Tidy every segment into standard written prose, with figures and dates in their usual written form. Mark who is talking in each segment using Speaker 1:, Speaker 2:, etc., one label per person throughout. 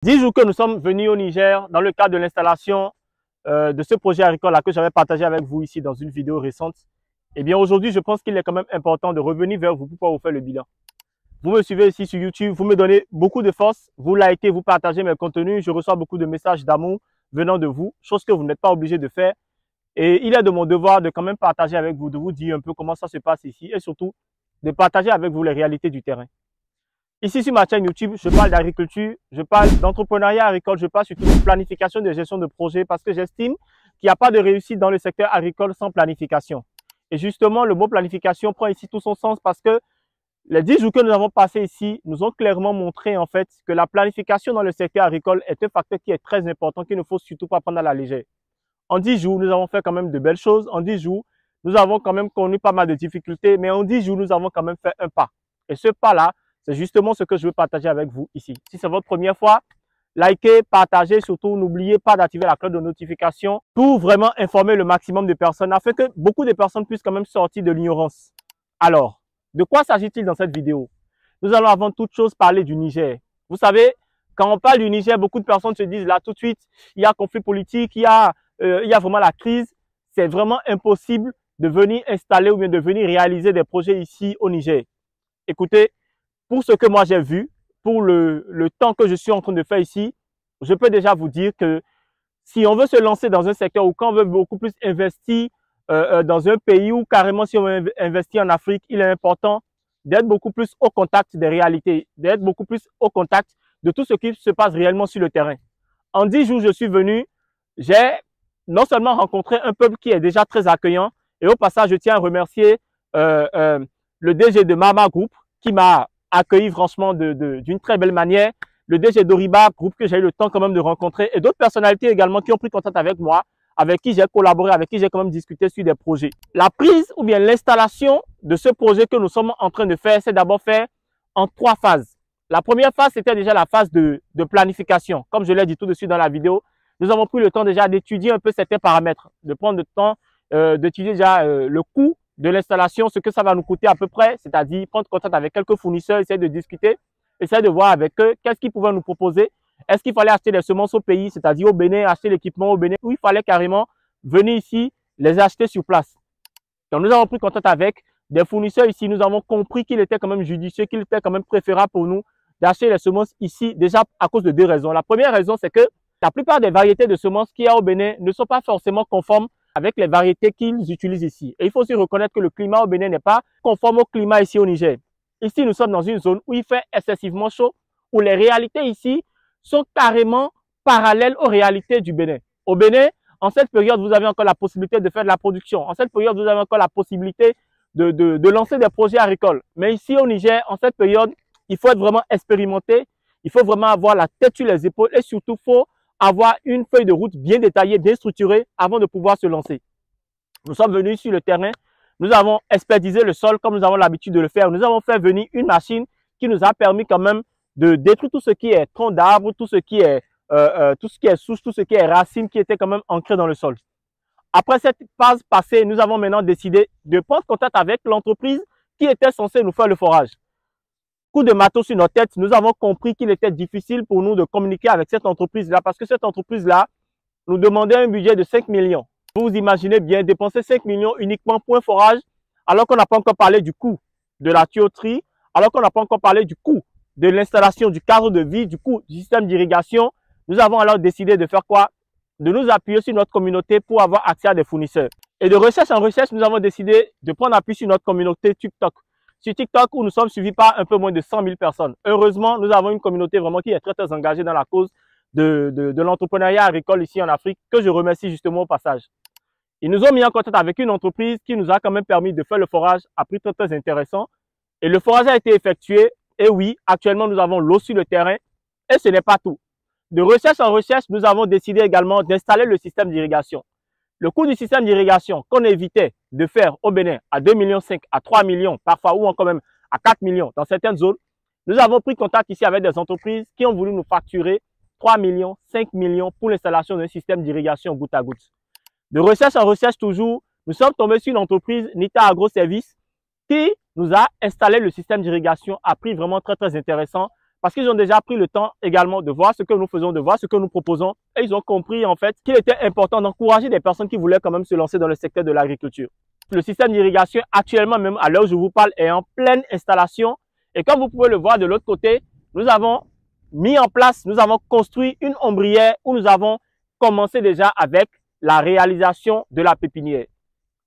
Speaker 1: 10 jours que nous sommes venus au Niger dans le cadre de l'installation de ce projet agricole là que j'avais partagé avec vous ici dans une vidéo récente. Eh bien aujourd'hui, je pense qu'il est quand même important de revenir vers vous pour pouvoir vous faire le bilan. Vous me suivez ici sur YouTube, vous me donnez beaucoup de force, vous likez, vous partagez mes contenus, je reçois beaucoup de messages d'amour venant de vous, chose que vous n'êtes pas obligé de faire. Et il est de mon devoir de quand même partager avec vous, de vous dire un peu comment ça se passe ici et surtout de partager avec vous les réalités du terrain. Ici sur ma chaîne YouTube, je parle d'agriculture, je parle d'entrepreneuriat agricole, je parle surtout de planification de gestion de projet parce que j'estime qu'il n'y a pas de réussite dans le secteur agricole sans planification. Et justement, le mot planification prend ici tout son sens parce que les 10 jours que nous avons passés ici nous ont clairement montré en fait que la planification dans le secteur agricole est un facteur qui est très important, qu'il ne faut surtout pas prendre à la légère. En 10 jours, nous avons fait quand même de belles choses. En 10 jours, nous avons quand même connu pas mal de difficultés, mais en 10 jours, nous avons quand même fait un pas. Et ce pas-là, c'est justement ce que je veux partager avec vous ici. Si c'est votre première fois, likez, partagez, surtout n'oubliez pas d'activer la cloche de notification pour vraiment informer le maximum de personnes afin que beaucoup de personnes puissent quand même sortir de l'ignorance. Alors, de quoi s'agit-il dans cette vidéo? Nous allons avant toute chose parler du Niger. Vous savez, quand on parle du Niger, beaucoup de personnes se disent là tout de suite, il y a conflit politique, il y a vraiment la crise. C'est vraiment impossible de venir installer ou bien de venir réaliser des projets ici au Niger. Écoutez, pour ce que moi j'ai vu, pour le temps que je suis en train de faire ici, je peux déjà vous dire que si on veut se lancer dans un secteur ou quand on veut beaucoup plus investir dans un pays ou carrément si on veut investir en Afrique, il est important d'être beaucoup plus au contact des réalités, d'être beaucoup plus au contact de tout ce qui se passe réellement sur le terrain. En 10 jours, je suis venu, j'ai non seulement rencontré un peuple qui est déjà très accueillant, et au passage, je tiens à remercier le DG de Mama Group qui m'a accueilli franchement d'une très belle manière, le DG d'Oriba Group que j'ai eu le temps quand même de rencontrer et d'autres personnalités également qui ont pris contact avec moi, avec qui j'ai collaboré, avec qui j'ai quand même discuté sur des projets. La prise ou bien l'installation de ce projet que nous sommes en train de faire, c'est d'abord fait en 3 phases. La première phase, c'était déjà la phase de planification. Comme je l'ai dit tout de suite dans la vidéo, nous avons pris le temps déjà d'étudier un peu certains paramètres, de prendre le temps d'étudier déjà le coût de l'installation, ce que ça va nous coûter à peu près, c'est-à-dire prendre contact avec quelques fournisseurs, essayer de discuter, essayer de voir avec eux qu'est-ce qu'ils pouvaient nous proposer. Est-ce qu'il fallait acheter des semences au pays, c'est-à-dire au Bénin, acheter l'équipement au Bénin, ou il fallait carrément venir ici, les acheter sur place. Donc nous avons pris contact avec des fournisseurs ici, nous avons compris qu'il était quand même judicieux, qu'il était quand même préférable pour nous d'acheter les semences ici, déjà à cause de 2 raisons. La première raison, c'est que la plupart des variétés de semences qu'il y a au Bénin ne sont pas forcément conformes avec les variétés qu'ils utilisent ici. Et il faut aussi reconnaître que le climat au Bénin n'est pas conforme au climat ici au Niger. Ici, nous sommes dans une zone où il fait excessivement chaud, où les réalités ici sont carrément parallèles aux réalités du Bénin. Au Bénin, en cette période, vous avez encore la possibilité de faire de la production. En cette période, vous avez encore la possibilité de lancer des projets agricoles. Mais ici au Niger, en cette période, il faut être vraiment expérimenté, il faut vraiment avoir la tête sur les épaules et surtout, il faut avoir une feuille de route bien détaillée, bien structurée avant de pouvoir se lancer. Nous sommes venus sur le terrain, nous avons expertisé le sol comme nous avons l'habitude de le faire. Nous avons fait venir une machine qui nous a permis quand même de détruire tout ce qui est tronc d'arbre, tout ce qui est souche, tout ce qui est racine qui était quand même ancré dans le sol. Après cette phase passée, nous avons maintenant décidé de prendre contact avec l'entreprise qui était censée nous faire le forage. Coup de marteau sur notre tête, nous avons compris qu'il était difficile pour nous de communiquer avec cette entreprise-là parce que cette entreprise-là nous demandait un budget de 5 millions. Vous vous imaginez bien dépenser 5 millions uniquement pour un forage alors qu'on n'a pas encore parlé du coût de la tuyauterie, alors qu'on n'a pas encore parlé du coût de l'installation du cadre de vie, du coût du système d'irrigation. Nous avons alors décidé de faire quoi? De nous appuyer sur notre communauté pour avoir accès à des fournisseurs. Et de recherche en recherche, nous avons décidé de prendre appui sur notre communauté TikTok. Sur TikTok, où nous sommes suivis par un peu moins de 100 000 personnes. Heureusement, nous avons une communauté vraiment qui est très, très engagée dans la cause de l'entrepreneuriat agricole ici en Afrique, que je remercie justement au passage. Ils nous ont mis en contact avec une entreprise qui nous a quand même permis de faire le forage à prix très, très intéressant. Et le forage a été effectué. Et oui, actuellement, nous avons l'eau sur le terrain. Et ce n'est pas tout. De recherche en recherche, nous avons décidé également d'installer le système d'irrigation. Le coût du système d'irrigation qu'on évitait de faire au Bénin à 2,5 millions, à 3 millions, parfois ou encore même à 4 millions dans certaines zones, nous avons pris contact ici avec des entreprises qui ont voulu nous facturer 3 millions, 5 millions pour l'installation d'un système d'irrigation goutte à goutte. De recherche en recherche toujours, nous sommes tombés sur une entreprise, Nita Agro Service, qui nous a installé le système d'irrigation à prix vraiment très, très intéressant parce qu'ils ont déjà pris le temps également de voir ce que nous faisons, de voir ce que nous proposons. Et ils ont compris en fait qu'il était important d'encourager des personnes qui voulaient quand même se lancer dans le secteur de l'agriculture. Le système d'irrigation actuellement, même à l'heure où je vous parle, est en pleine installation. Et comme vous pouvez le voir de l'autre côté, nous avons mis en place, nous avons construit une ombrière où nous avons commencé déjà avec la réalisation de la pépinière.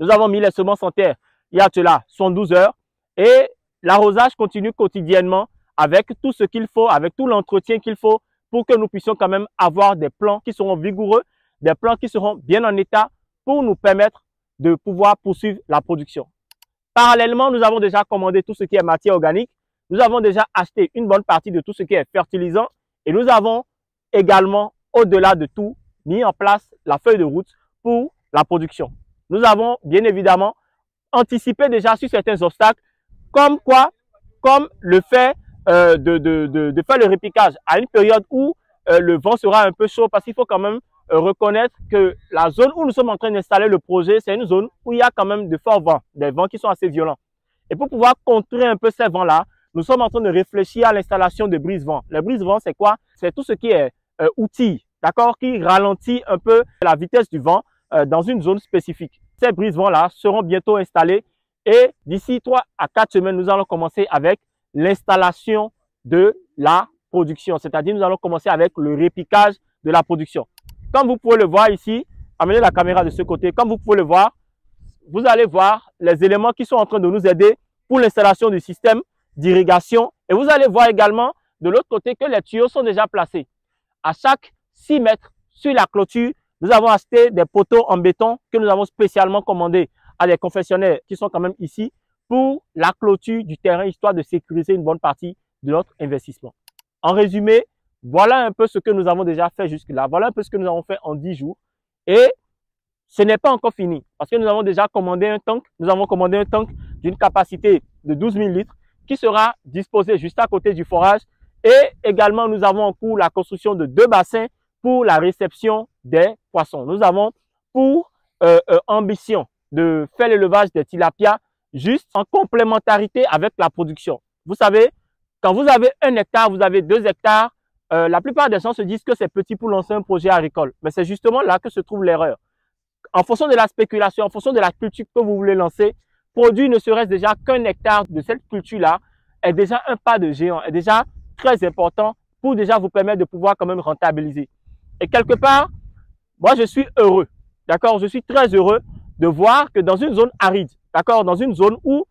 Speaker 1: Nous avons mis les semences en terre il y a cela 112 heures et l'arrosage continue quotidiennement avec tout ce qu'il faut, avec tout l'entretien qu'il faut pour que nous puissions quand même avoir des plants qui seront vigoureux, des plants qui seront bien en état pour nous permettre de pouvoir poursuivre la production. Parallèlement, nous avons déjà commandé tout ce qui est matière organique. Nous avons déjà acheté une bonne partie de tout ce qui est fertilisant et nous avons également, au-delà de tout, mis en place la feuille de route pour la production. Nous avons bien évidemment anticipé déjà sur certains obstacles, comme quoi, comme le fait de faire le répiquage à une période où le vent sera un peu chaud, parce qu'il faut quand même reconnaître que la zone où nous sommes en train d'installer le projet, c'est une zone où il y a quand même de forts vents, des vents qui sont assez violents. Et pour pouvoir contrer un peu ces vents-là, nous sommes en train de réfléchir à l'installation de brise-vent. Le brise-vent, c'est quoi? C'est tout ce qui est outil, d'accord, qui ralentit un peu la vitesse du vent dans une zone spécifique. Ces brise-vents-là seront bientôt installés et d'ici 3 à 4 semaines, nous allons commencer avec l'installation de la production. C'est-à-dire, nous allons commencer avec le répiquage de la production. Comme vous pouvez le voir ici, amenez la caméra de ce côté. Comme vous pouvez le voir, vous allez voir les éléments qui sont en train de nous aider pour l'installation du système d'irrigation. Et vous allez voir également de l'autre côté que les tuyaux sont déjà placés. À chaque 6 mètres sur la clôture, nous avons acheté des poteaux en béton que nous avons spécialement commandés à des confectionnaires qui sont quand même ici pour la clôture du terrain, histoire de sécuriser une bonne partie de notre investissement. En résumé, voilà un peu ce que nous avons déjà fait jusque-là. Voilà un peu ce que nous avons fait en 10 jours. Et ce n'est pas encore fini parce que nous avons déjà commandé un tank. Nous avons commandé un tank d'une capacité de 12 000 litres qui sera disposé juste à côté du forage. Et également, nous avons en cours la construction de 2 bassins pour la réception des poissons. Nous avons pour ambition de faire l'élevage des tilapias juste en complémentarité avec la production. Vous savez, quand vous avez 1 hectare, vous avez 2 hectares, la plupart des gens se disent que c'est petit pour lancer un projet agricole. Mais c'est justement là que se trouve l'erreur. En fonction de la spéculation, en fonction de la culture que vous voulez lancer, produire ne serait-ce déjà qu'1 hectare de cette culture-là est déjà un pas de géant, est déjà très important pour déjà vous permettre de pouvoir quand même rentabiliser. Et quelque part, moi je suis heureux, d'accord, je suis très heureux de voir que dans une zone aride, d'accord, dans une zone où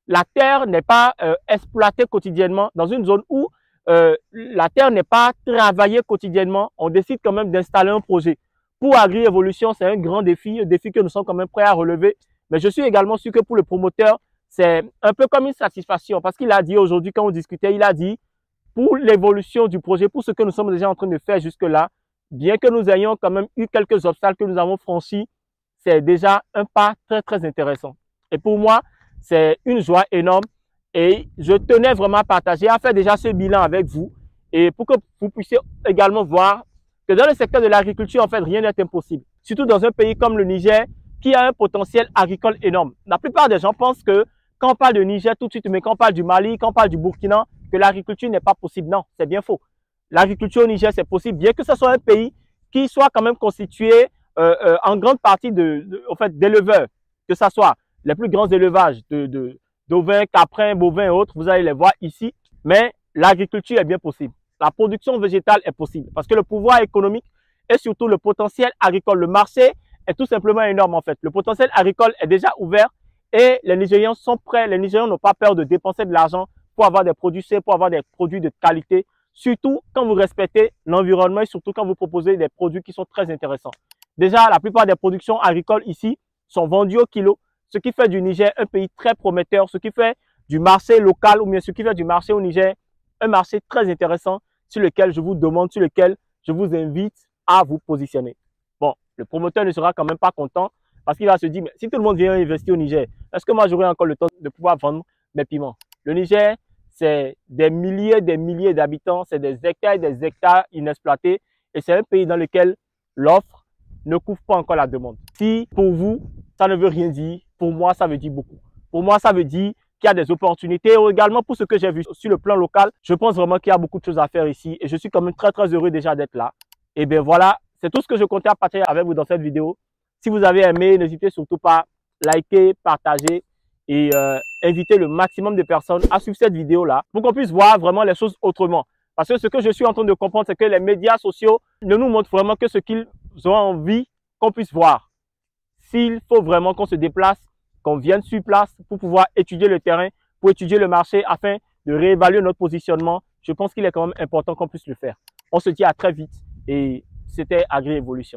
Speaker 1: la terre n'est pas exploitée quotidiennement, dans une zone où la terre n'est pas travaillée quotidiennement, on décide quand même d'installer un projet. Pour Agri-Évolution, c'est un grand défi, un défi que nous sommes quand même prêts à relever. Mais je suis également sûr que pour le promoteur, c'est un peu comme une satisfaction parce qu'il a dit aujourd'hui, quand on discutait, il a dit pour l'évolution du projet, pour ce que nous sommes déjà en train de faire jusque-là, bien que nous ayons quand même eu quelques obstacles que nous avons franchis, c'est déjà un pas très, très intéressant. Et pour moi, c'est une joie énorme et je tenais vraiment à partager, à faire déjà ce bilan avec vous et pour que vous puissiez également voir que dans le secteur de l'agriculture, en fait, rien n'est impossible. Surtout dans un pays comme le Niger, qui a un potentiel agricole énorme. La plupart des gens pensent que quand on parle de Niger tout de suite, mais quand on parle du Mali, quand on parle du Burkina, que l'agriculture n'est pas possible. Non, c'est bien faux. L'agriculture au Niger, c'est possible, bien que ce soit un pays qui soit quand même constitué en grande partie d'éleveurs, que ce soit les plus grands élevages d'ovins, caprins, bovins et autres, vous allez les voir ici, mais l'agriculture est bien possible. La production végétale est possible parce que le pouvoir économique et surtout le potentiel agricole, le marché est tout simplement énorme en fait. Le potentiel agricole est déjà ouvert et les Nigérians sont prêts. Les Nigérians n'ont pas peur de dépenser de l'argent pour avoir des produits sains, pour avoir des produits de qualité, surtout quand vous respectez l'environnement et surtout quand vous proposez des produits qui sont très intéressants. Déjà, la plupart des productions agricoles ici sont vendues au kilo, ce qui fait du Niger un pays très prometteur, ce qui fait du marché local ou bien ce qui fait du marché au Niger un marché très intéressant sur lequel je vous demande, sur lequel je vous invite à vous positionner. Bon, le promoteur ne sera quand même pas content parce qu'il va se dire, mais si tout le monde vient investir au Niger, est-ce que moi j'aurai encore le temps de pouvoir vendre mes piments? Le Niger, c'est des milliers d'habitants, c'est des hectares inexploités et c'est un pays dans lequel l'offre ne couvre pas encore la demande. Si pour vous, ça ne veut rien dire, pour moi, ça veut dire beaucoup. Pour moi, ça veut dire qu'il y a des opportunités. Et également, pour ce que j'ai vu sur le plan local, je pense vraiment qu'il y a beaucoup de choses à faire ici. Et je suis quand même très, très heureux déjà d'être là. Et bien voilà, c'est tout ce que je comptais partager avec vous dans cette vidéo. Si vous avez aimé, n'hésitez surtout pas à liker, partager et inviter le maximum de personnes à suivre cette vidéo-là pour qu'on puisse voir vraiment les choses autrement. Parce que ce que je suis en train de comprendre, c'est que les médias sociaux ne nous montrent vraiment que ce qu'ils ont envie qu'on puisse voir. S'il faut vraiment qu'on se déplace, qu'on vienne sur place pour pouvoir étudier le terrain, pour étudier le marché afin de réévaluer notre positionnement, je pense qu'il est quand même important qu'on puisse le faire. On se dit à très vite et c'était Agri Evolution.